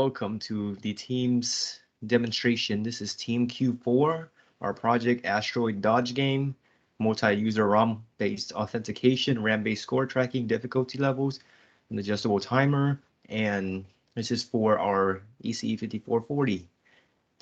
welcome to the team's demonstration. This is Team Q4, our Project Asteroid Dodge game, multi-user ROM-based authentication, RAM-based score tracking, difficulty levels, an adjustable timer, and this is for our ECE 5440.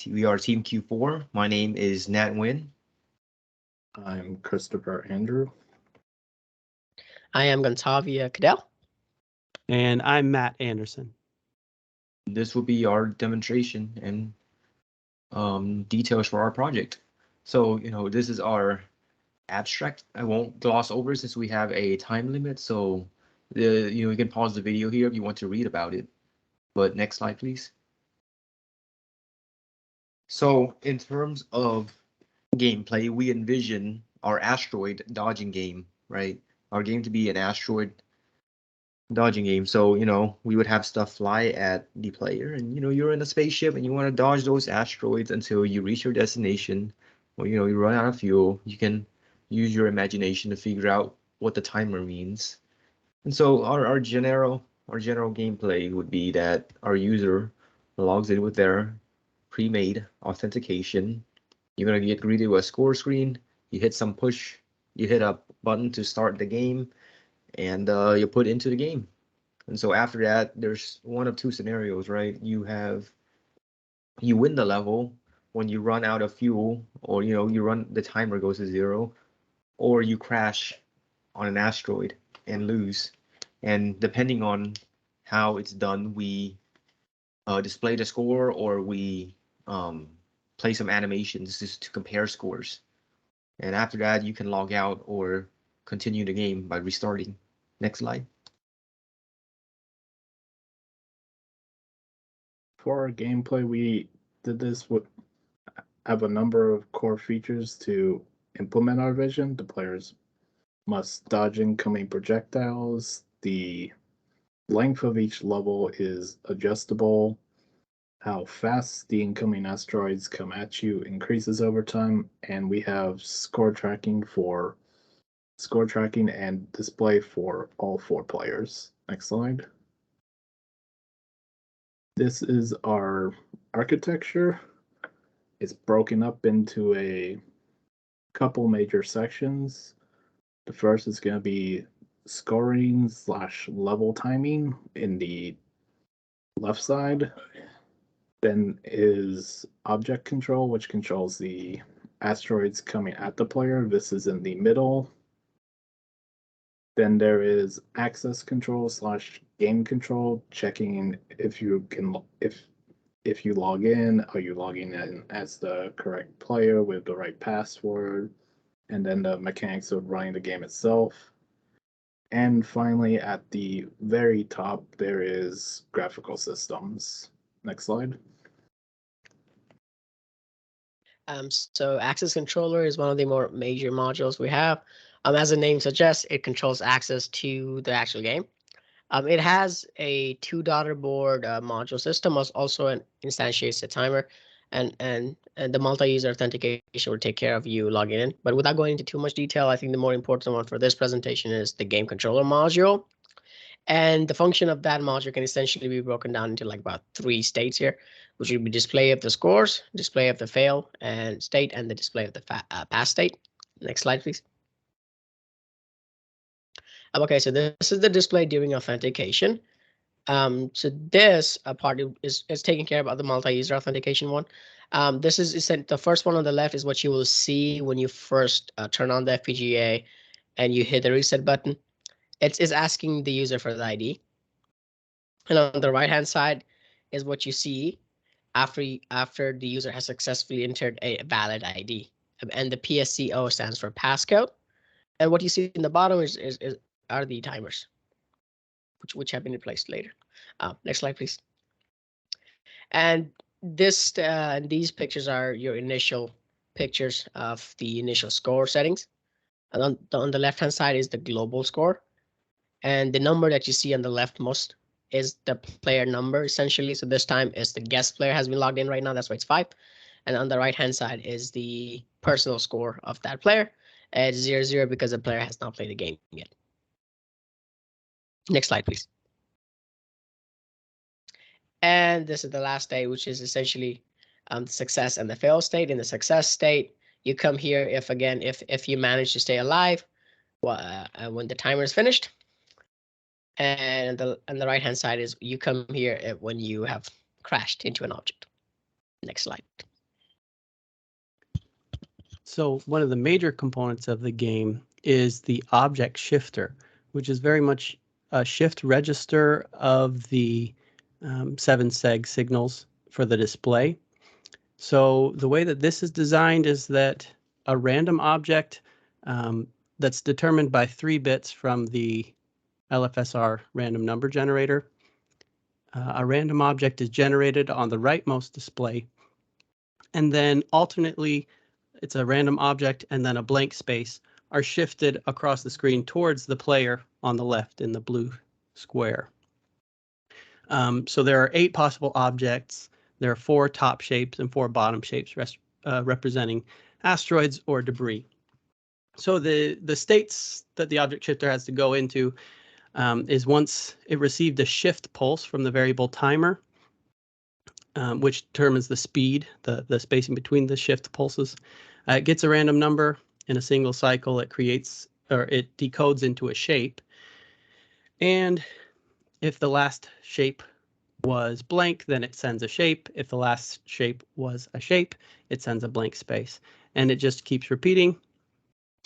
We are Team Q4. My name is Nat Nguyen. I'm Christopher Andrew. I am Gontavia Cadell. And I'm Matt Anderson. This will be our demonstration and details for our project. So, this is our abstract. I won't gloss over since we have a time limit. So, you can pause the video here if you want to read about it. But next slide, please. So, in terms of gameplay, we envision our asteroid dodging game, right? Our game to be an asteroid dodging game. So, we would have stuff fly at the player and, you're in a spaceship and you want to dodge those asteroids until you reach your destination or, you run out of fuel. You can use your imagination to figure out what the timer means. And so our general gameplay would be that our user logs in with their pre-made authentication. You're going to get greeted with a score screen. You hit a button to start the game, and you put into the game. And so after that, there's one of two scenarios, right? You win the level when you run out of fuel, or the timer goes to 0, or you crash on an asteroid and lose. And depending on how it's done, we display the score, or we play some animations just to compare scores. And after that, you can log out or continue the game by restarting. Next slide. For our gameplay, we did this with have a number of core features to implement our vision. The players must dodge incoming projectiles. The length of each level is adjustable. How fast the incoming asteroids come at you increases over time, and we have score tracking and display for all 4 players. Next slide. This is our architecture. It's broken up into a couple major sections. The first is going to be scoring/level timing in the left side. Then is object control, which controls the asteroids coming at the player. This is in the middle. Then there is access control/game control, checking if you log in, are you logging in as the correct player with the right password, and then the mechanics of running the game itself. And finally, at the very top, there is graphical systems. Next slide. So access controller is one of the more major modules we have. As the name suggests, it controls access to the actual game. It has a 2 daughter board module system, also instantiates a timer, and the multi-user authentication will take care of you logging in. But without going into too much detail, I think the more important one for this presentation is the game controller module. And the function of that module can essentially be broken down into like about 3 states here, which would be display of the scores, display of the fail and state, and the display of the pass state. Next slide, please. Okay, so this is the display during authentication. So this part is taking care of the multi-user authentication one. This is the first one on the left is what you will see when you first turn on the FPGA and you hit the reset button. It's asking the user for the ID. And on the right-hand side is what you see after the user has successfully entered a valid ID. And the PSCO stands for passcode. And what you see in the bottom are the timers, which have been replaced later. Next slide, please. And these pictures are your initial pictures of the initial score settings. And on the left-hand side is the global score. And the number that you see on the leftmost is the player number, essentially. So this time is the guest player has been logged in right now. That's why it's 5. And on the right-hand side is the personal score of that player. It's 0-0 because the player has not played the game yet. Next slide, please. And this is the last state, which is essentially the success and the fail state. In the success state, you come here if you manage to stay alive when the timer is finished. And on the right hand side is you come here when you have crashed into an object. Next slide. So one of the major components of the game is the object shifter, which is very much a shift register of the 7-seg signals for the display. So the way that this is designed is that a random object that's determined by 3 bits from the LFSR random number generator. A random object is generated on the rightmost display, and then alternately it's a random object and then a blank space are shifted across the screen towards the player on the left in the blue square. So there are 8 possible objects. There are 4 top shapes and 4 bottom shapes representing asteroids or debris. So the states that the object shifter has to go into is once it received a shift pulse from the variable timer, which determines the speed, the spacing between the shift pulses. It gets a random number in a single cycle. It creates, or it decodes into a shape. And if the last shape was blank, then it sends a shape. If the last shape was a shape, it sends a blank space. And it just keeps repeating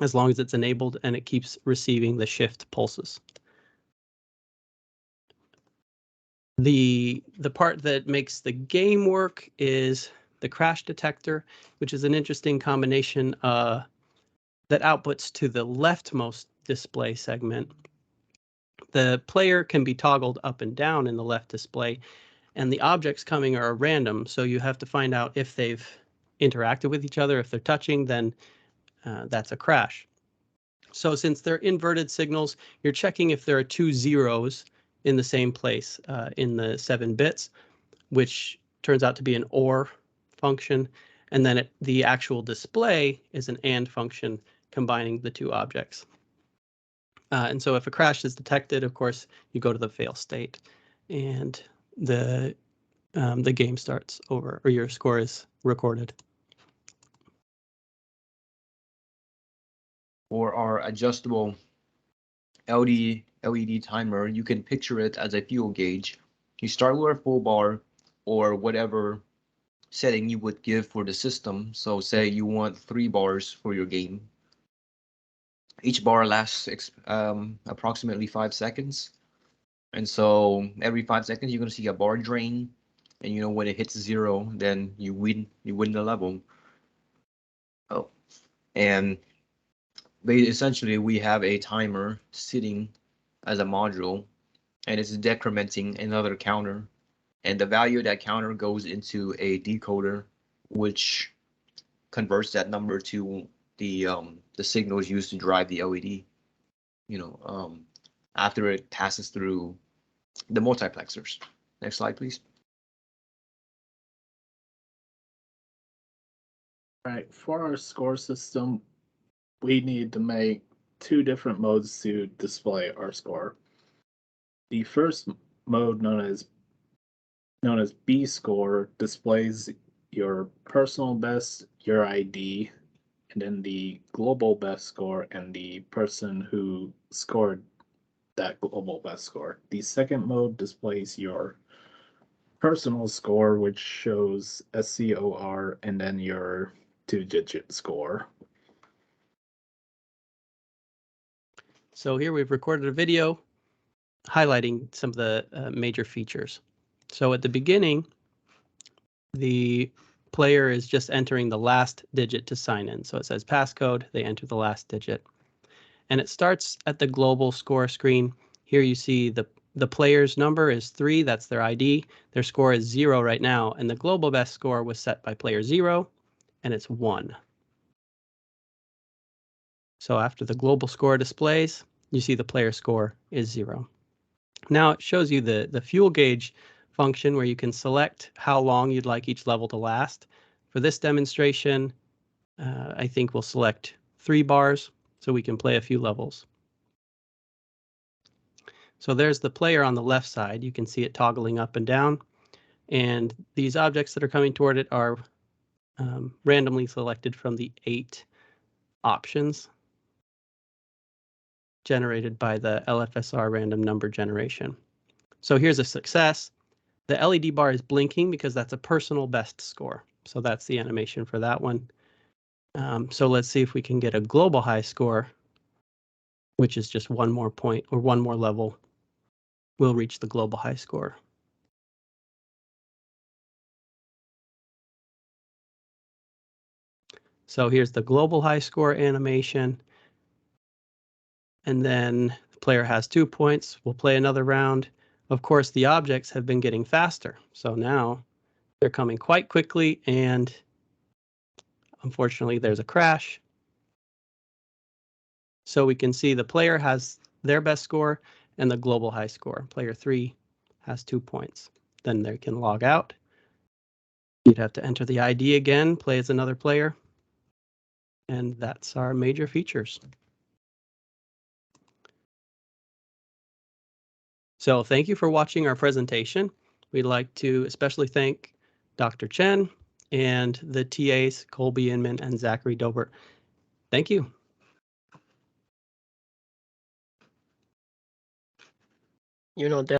as long as it's enabled, and it keeps receiving the shift pulses. The part that makes the game work is the crash detector, which is an interesting combination that outputs to the leftmost display segment. The player can be toggled up and down in the left display, and the objects coming are random, so you have to find out if they've interacted with each other. If they're touching, then that's a crash. So since they're inverted signals, you're checking if there are 2 zeros in the same place in the 7 bits, which turns out to be an OR function. And then the actual display is an AND function combining the 2 objects. And so if a crash is detected, of course, you go to the fail state and the game starts over, or your score is recorded. For our adjustable LED timer, you can picture it as a fuel gauge. You start with a full bar or whatever setting you would give for the system. So say you want 3 bars for your game. Each bar lasts approximately 5 seconds. And so every 5 seconds, you're going to see a bar drain. And you know, when it hits 0, then you win the level. Oh, and essentially we have a timer sitting as a module, and it's decrementing another counter, and the value of that counter goes into a decoder, which converts that number to the signals used to drive the LED. You know, after it passes through the multiplexers. Next slide, please. All right, for our score system, we need to make 2 different modes to display our score. The first mode, known as B score, displays your personal best, your ID, and then the global best score and the person who scored that global best score. The second mode displays your personal score, which shows SCOR and then your 2-digit score. So here we've recorded a video highlighting some of the major features. So at the beginning, the player is just entering the last digit to sign in. So it says passcode, they enter the last digit. And it starts at the global score screen. Here you see the player's number is 3, that's their ID. Their score is 0 right now, and the global best score was set by player 0, and it's 1. So after the global score displays, you see the player score is 0. Now it shows you the fuel gauge function where you can select how long you'd like each level to last. For this demonstration, I think we'll select 3 bars so we can play a few levels. So there's the player on the left side. You can see it toggling up and down. And these objects that are coming toward it are randomly selected from the 8 options generated by the LFSR random number generation. So here's a success. The LED bar is blinking because that's a personal best score. So that's the animation for that one. So let's see if we can get a global high score, which is just one more point or one more level. We'll reach the global high score. So here's the global high score animation. And then the player has 2 points. We'll play another round. Of course, the objects have been getting faster. So now they're coming quite quickly, and unfortunately, there's a crash. So we can see the player has their best score and the global high score. Player 3 has 2 points. Then they can log out. You'd have to enter the ID again, play as another player. And that's our major features. So thank you for watching our presentation. We'd like to especially thank Dr. Chen and the TAs, Colby Inman and Zachary Dobert. Thank you. You know,